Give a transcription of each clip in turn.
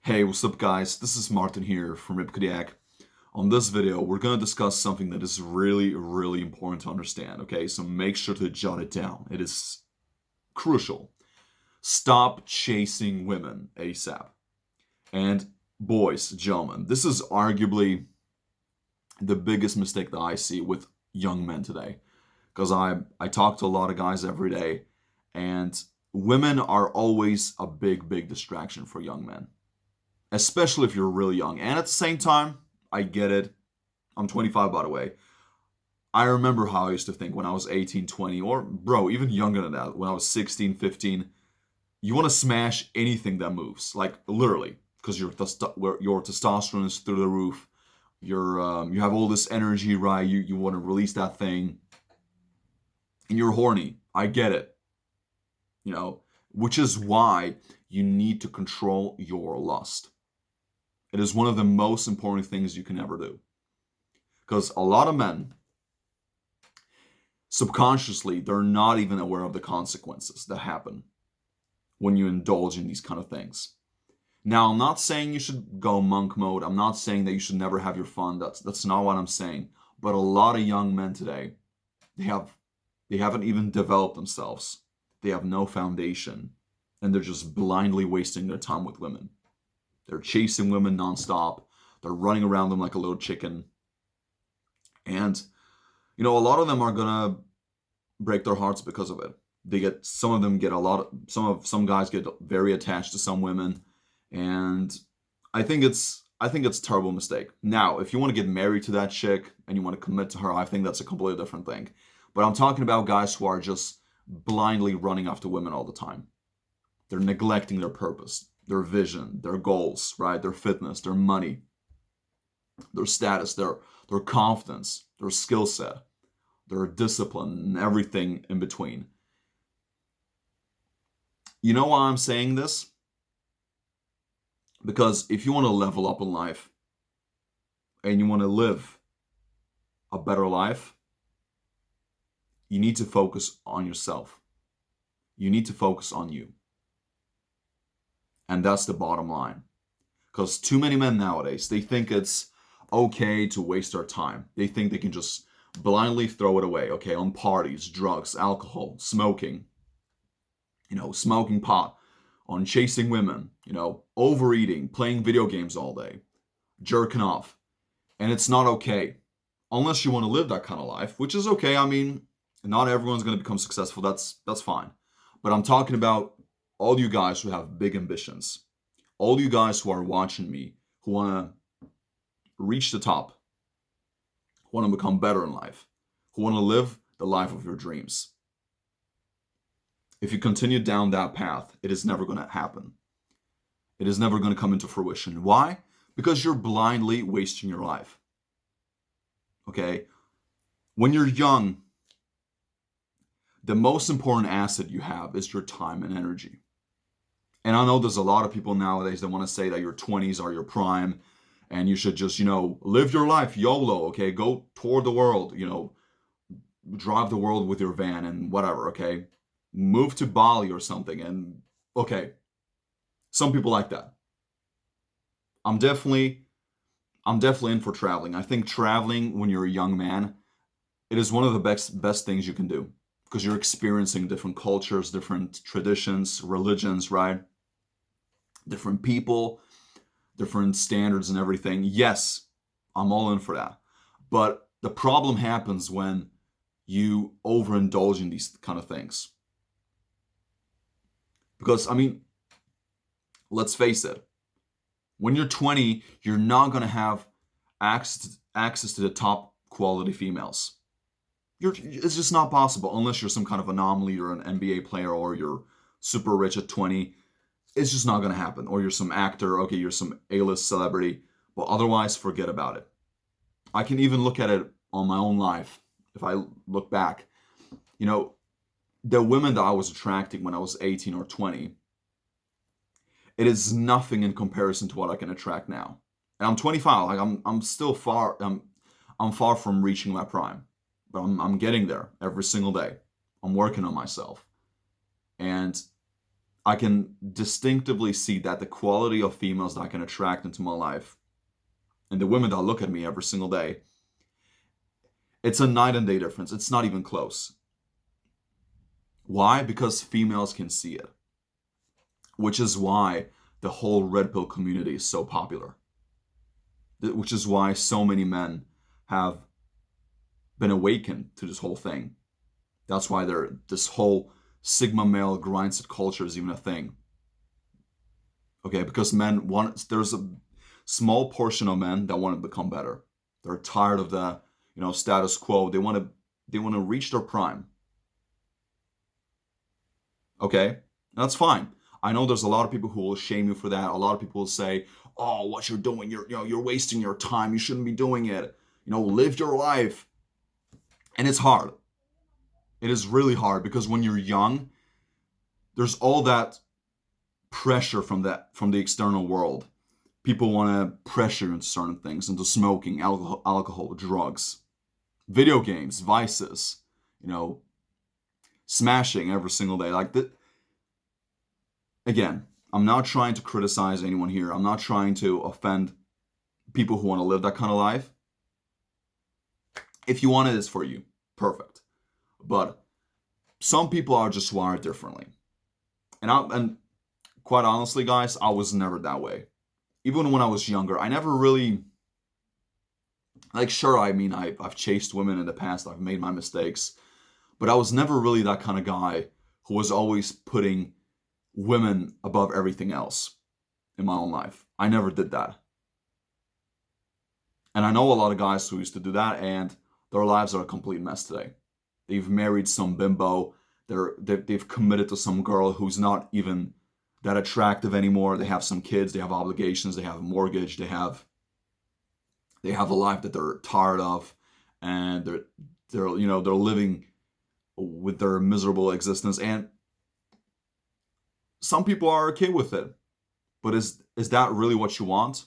Hey, what's up guys? This is Martin here from Rip Kodiak. On this video, we're going to discuss something that is really important to understand, okay? So make sure to jot it down. It is crucial. Stop chasing women ASAP. And boys, gentlemen, this is arguably the biggest mistake that I see with young men today. Because I talk to a lot of guys every day, and women are always a big distraction for young men, especially if you're really young. And at the same time, I get it. I'm 25, by the way. I remember how I used to think when I was 18, 20, or bro, even younger than that, when I was 16, 15. You want to smash anything that moves, like literally, because your testosterone is through the roof. You have all this energy, right? You want to release that thing, and you're horny. I get it, you know, which is why you need to control your lust. It is one of the most important things you can ever do. Because a lot of men, subconsciously, they're not even aware of the consequences that happen when you indulge in these kind of things. Now, I'm not saying you should go monk mode. I'm not saying that you should never have your fun. That's not what I'm saying. But a lot of young men today, they haven't even developed themselves. They have no foundation, and they're just blindly wasting their time with women. They're chasing women nonstop. They're running around them like a little chicken. And, a lot of them are gonna break their hearts because of it. Some of them get some guys get very attached to some women. And I think it's a terrible mistake. Now, if you want to get married to that chick and you want to commit to her, I think that's a completely different thing. But I'm talking about guys who are just blindly running after women all the time. They're neglecting their purpose, their vision, their goals, right? Their fitness, their money, their status, their confidence, their skill set, their discipline, and everything in between. You know why I'm saying this? Because if you want to level up in life and you want to live a better life, you need to focus on yourself. You need to focus on you. And that's the bottom line. Because too many men nowadays, they think it's okay to waste their time. They think they can just blindly throw it away, okay, on parties, drugs, alcohol, smoking, smoking pot, on chasing women, overeating, playing video games all day, jerking off. And it's not okay. Unless you want to live that kind of life, which is okay. I mean, not everyone's going to become successful. That's fine. But I'm talking about all you guys who have big ambitions. All you guys who are watching me, who want to reach the top, who want to become better in life, who want to live the life of your dreams. If you continue down that path, it is never going to happen. It is never going to come into fruition. Why? Because you're blindly wasting your life. Okay? When you're young, the most important asset you have is your time and energy. And I know there's a lot of people nowadays that want to say that your 20s are your prime and you should just, live your life, YOLO, okay? Go tour the world, drive the world with your van and whatever, okay? Move to Bali or something and, okay, some people like that. I'm definitely in for traveling. I think traveling when you're a young man, it is one of the best things you can do because you're experiencing different cultures, different traditions, religions, right? Different people, different standards and everything. Yes, I'm all in for that. But the problem happens when you overindulge in these kind of things. Because, let's face it, when you're 20, you're not going to have access to the top quality females. It's just not possible unless you're some kind of anomaly or an NBA player or you're super rich at 20. It's just not going to happen. Or you're some actor, okay, you're some A-list celebrity, but otherwise, forget about it. I can even look at it on my own life. If I look back, the women that I was attracting when I was 18 or 20, it is nothing in comparison to what I can attract now. And I'm 25. Like I'm still far. I'm far from reaching my prime, but I'm getting there every single day. I'm working on myself, and I can distinctively see that the quality of females that I can attract into my life and the women that look at me every single day, it's a night and day difference. It's not even close. Why? Because females can see it, which is why the whole red pill community is so popular, which is why so many men have been awakened to this whole thing. That's why this whole Sigma male grindset culture is even a thing. Okay, because there's a small portion of men that want to become better. They're tired of the, status quo. They want to reach their prime. Okay, that's fine. I know there's a lot of people who will shame you for that. A lot of people will say, "Oh, what you're doing, you're wasting your time. You shouldn't be doing it. Live your life." And it's hard. It is really hard because when you're young, there's all that pressure from the external world. People want to pressure you into certain things, into smoking, alcohol, drugs, video games, vices, smashing every single day. Like that. Again, I'm not trying to criticize anyone here. I'm not trying to offend people who want to live that kind of life. If you want it, it's for you. Perfect. But some people are just wired differently. And quite honestly, guys, I was never that way. Even when I was younger, I never really, sure, I've chased women in the past. I've made my mistakes. But I was never really that kind of guy who was always putting women above everything else in my own life. I never did that. And I know a lot of guys who used to do that, and their lives are a complete mess today. They've married some bimbo. They've committed to some girl who's not even that attractive anymore. They have some kids. They have obligations. They have a mortgage. They have a life that they're tired of, and they're living with their miserable existence. And some people are okay with it, but is that really what you want?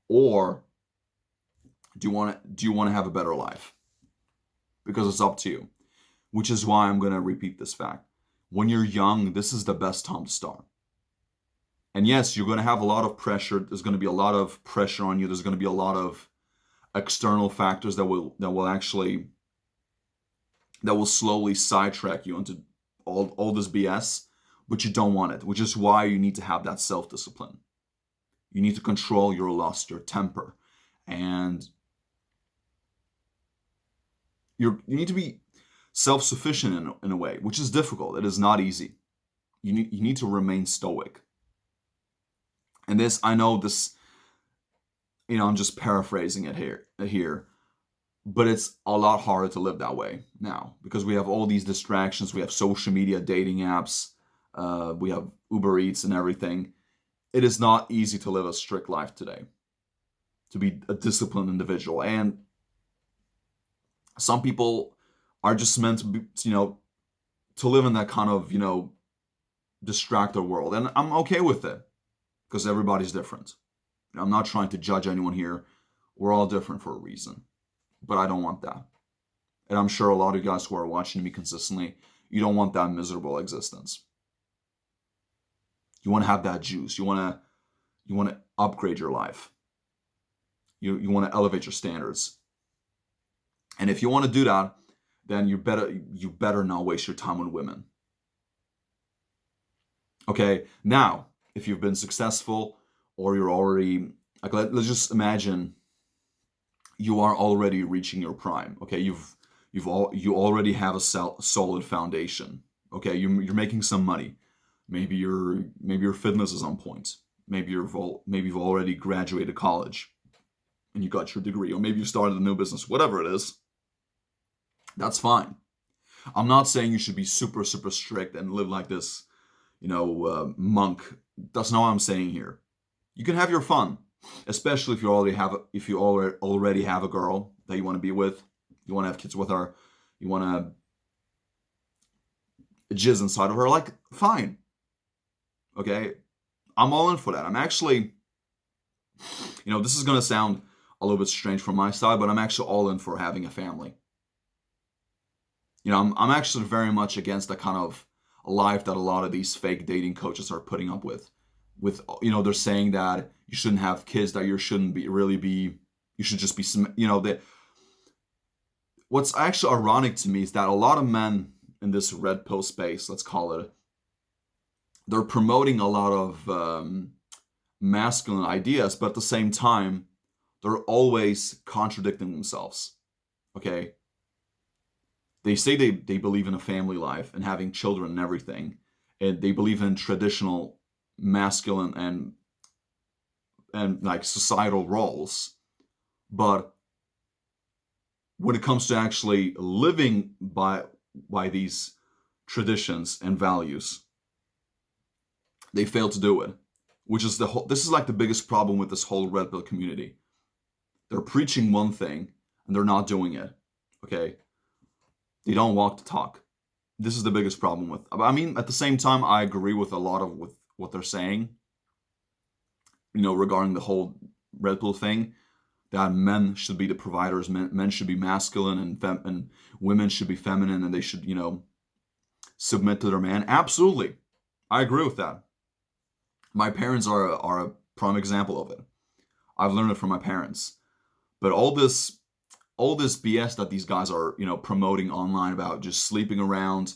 Or do you want to have a better life? Because it's up to you. Which is why I'm going to repeat this fact. When you're young, this is the best time to start. And yes, you're going to have a lot of pressure. There's going to be a lot of pressure on you. There's going to be a lot of external factors that will slowly sidetrack you into all this BS, but you don't want it, which is why you need to have that self-discipline. You need to control your lust, your temper, and you need to be self-sufficient in a way, which is difficult. It is not easy. You need to remain stoic. And this, I know this, I'm just paraphrasing it here, but it's a lot harder to live that way now because we have all these distractions. We have social media, dating apps, we have Uber Eats and everything. It is not easy to live a strict life today, to be a disciplined individual. And some people are just meant to be, to live in that kind of, distracted world. And I'm okay with it because everybody's different. I'm not trying to judge anyone here. We're all different for a reason. But I don't want that. And I'm sure a lot of you guys who are watching me consistently, you don't want that miserable existence. You want to have that juice. You want to upgrade your life. You want to elevate your standards. And if you want to do that, then you better not waste your time on women. Okay, now, if you've been successful or you're already, let's just imagine you are already reaching your prime. Okay, you already have a solid foundation. Okay, you're making some money. Maybe your fitness is on point. Maybe you've already graduated college and you got your degree, or maybe you started a new business. Whatever it is, that's fine. I'm not saying you should be super, super strict and live like this, monk. That's not what I'm saying here. You can have your fun, especially if you already have a girl that you want to be with. You want to have kids with her. You want to jizz inside of her. Like, fine. Okay, I'm all in for that. I'm actually, this is gonna sound a little bit strange from my side, but I'm actually all in for having a family. I'm actually very much against that kind of life that a lot of these fake dating coaches are putting up with. They're saying that you shouldn't have kids, that you shouldn't you should just be, that. What's actually ironic to me is that a lot of men in this red pill space, let's call it, they're promoting a lot of masculine ideas, but at the same time, they're always contradicting themselves. Okay? They say they believe in a family life and having children and everything, and they believe in traditional masculine and like societal roles, but when it comes to actually living by these traditions and values, they fail to do it. Which is this is like the biggest problem with this whole red pill community. They're preaching one thing and they're not doing it. Okay? They don't walk the talk. This is the biggest problem with. I mean, at the same time, I agree with a lot of with what they're saying. Regarding the whole red pill thing, that men should be the providers, men should be masculine, and women should be feminine, and they should, submit to their man. Absolutely, I agree with that. My parents are a prime example of it. I've learned it from my parents. But all this BS that these guys are, promoting online about just sleeping around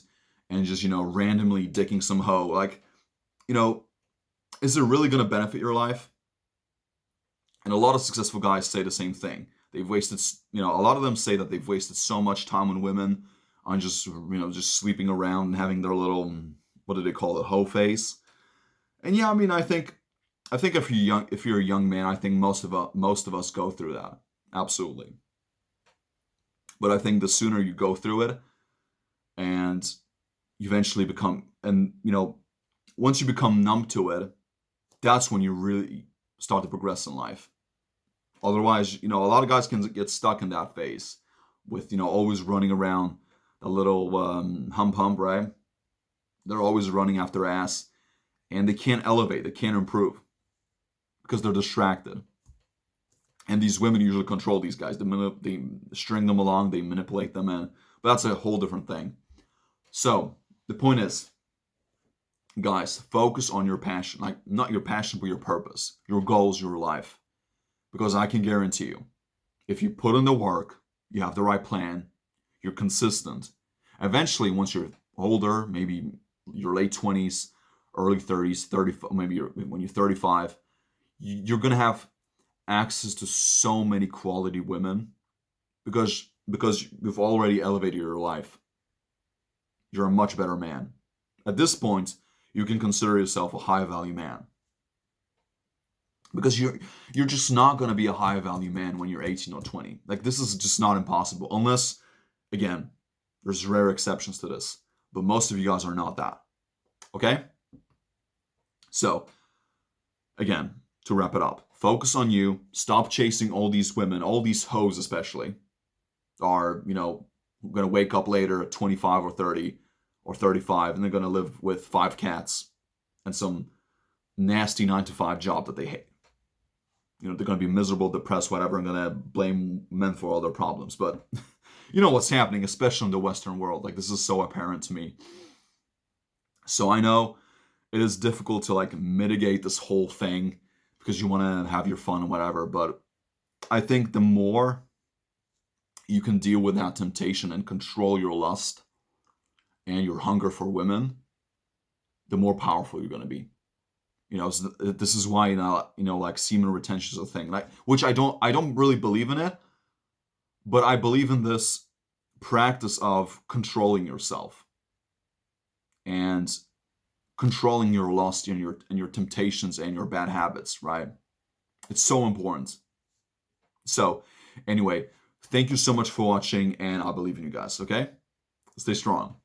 and just, randomly dicking some hoe, like, is it really going to benefit your life? And a lot of successful guys say the same thing. They've wasted, a lot of them say that they've wasted so much time on women on just, just sleeping around and having their little, what do they call it, hoe phase. And yeah, I mean, I think if you're a young man, I think most of us go through that. Absolutely. But I think the sooner you go through it and you eventually become, and once you become numb to it, that's when you really start to progress in life. Otherwise, a lot of guys can get stuck in that phase with, always running around a little hump, right? They're always running after ass and they can't elevate, they can't improve because they're distracted. And these women usually control these guys. They string them along, they manipulate them, but that's a whole different thing. So the point is, guys, focus on your passion. Like, not your passion, but your purpose, your goals, your life. Because I can guarantee you, if you put in the work, you have the right plan, you're consistent, eventually once you're older, maybe your late 20s, early 30s, 30, maybe when you're 35, you're going to have access to so many quality women because you've already elevated your life. You're a much better man. At this point, you can consider yourself a high value man. Because you're just not going to be a high value man when you're 18 or 20. Like, this is just not impossible. Unless, again, there's rare exceptions to this. But most of you guys are not that. Okay? So, again, to wrap it up, focus on you. Stop chasing all these women, all these hoes especially, are, going to wake up later at 25 or 30 or 35 and they're going to live with 5 cats and some nasty 9-to-5 job that they hate. They're going to be miserable, depressed, whatever, and going to blame men for all their problems. But you know what's happening, especially in the Western world. Like, this is so apparent to me. So I know it is difficult to, like, mitigate this whole thing because you want to have your fun and whatever. But I think the more you can deal with that temptation and control your lust and your hunger for women, the more powerful you're going to be. This is why, like, semen retention is a thing, like, which I don't really believe in it, but I believe in this practice of controlling yourself and controlling your lust and your temptations and your bad habits, right? It's so important. So, anyway, thank you so much for watching, and I believe in you guys, okay? Stay strong.